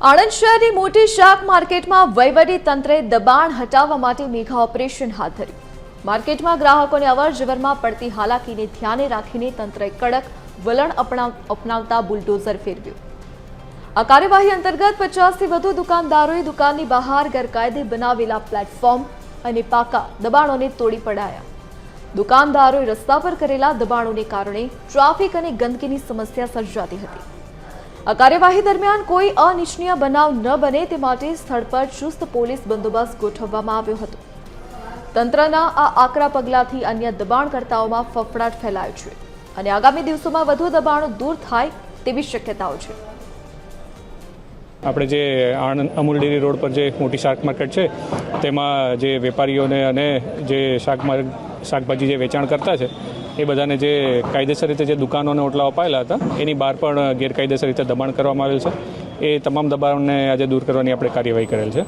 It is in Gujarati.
આણંદ શહેરની મોટી શાક માર્કેટમાં વહીવટી તંત્રે દબાણ હટાવવા માટે મેગા ઓપરેશન હાથ ધર્યું. માર્કેટમાં ગ્રાહકોને અવરજવરમાં પડતી હાલાકીને ધ્યાને રાખીને તંત્રએ કડક વલણ અપનાવતા બુલડોઝર ફેરવ્યું. આ કાર્યવાહી અંતર્ગત 50થી વધુ દુકાનદારોએ દુકાનની બહાર ગેરકાયદે બનાવેલા પ્લેટફોર્મ અને પાકા દબાણોને તોડી પડાયા. દુકાનદારોએ રસ્તા પર કરેલા દબાણોને કારણે ટ્રાફિક અને ગંદકીની સમસ્યા સર્જાતી હતી. આ કાર્યવાહી દરમિયાન કોઈ અનિચ્છનીય બનાવ ન બને તે માટે સ્થળ પર ચુસ્ત પોલીસ બંદોબસ્ત ગોઠવવામાં આવ્યો હતો. તંત્રના આ આકરા પગલાંથી અન્ય દબાણકર્તાઓમાં ફફડાટ ફેલાયો છે અને આગામી દિવસોમાં વધુ દબાણો દૂર થાય તેવી શક્યતાઓ છે. આપણે જે આણંદ અમૂલ ડેરી રોડ પર જે મોટી શાક માર્કેટ છે તેમાં જે વેપારીઓને અને જે શાકભાજી જે વેચાણ કરતા છે એ બધાને જે કાયદેસર રીતે જે દુકાનો અને ઓટલા અપાયેલા હતા એની બહાર પણ ગેરકાયદેસર રીતે દબાણ કરવામાં આવેલ છે. એ તમામ દબાણને આજે દૂર કરવાની આપણે કાર્યવાહી કરેલ છે.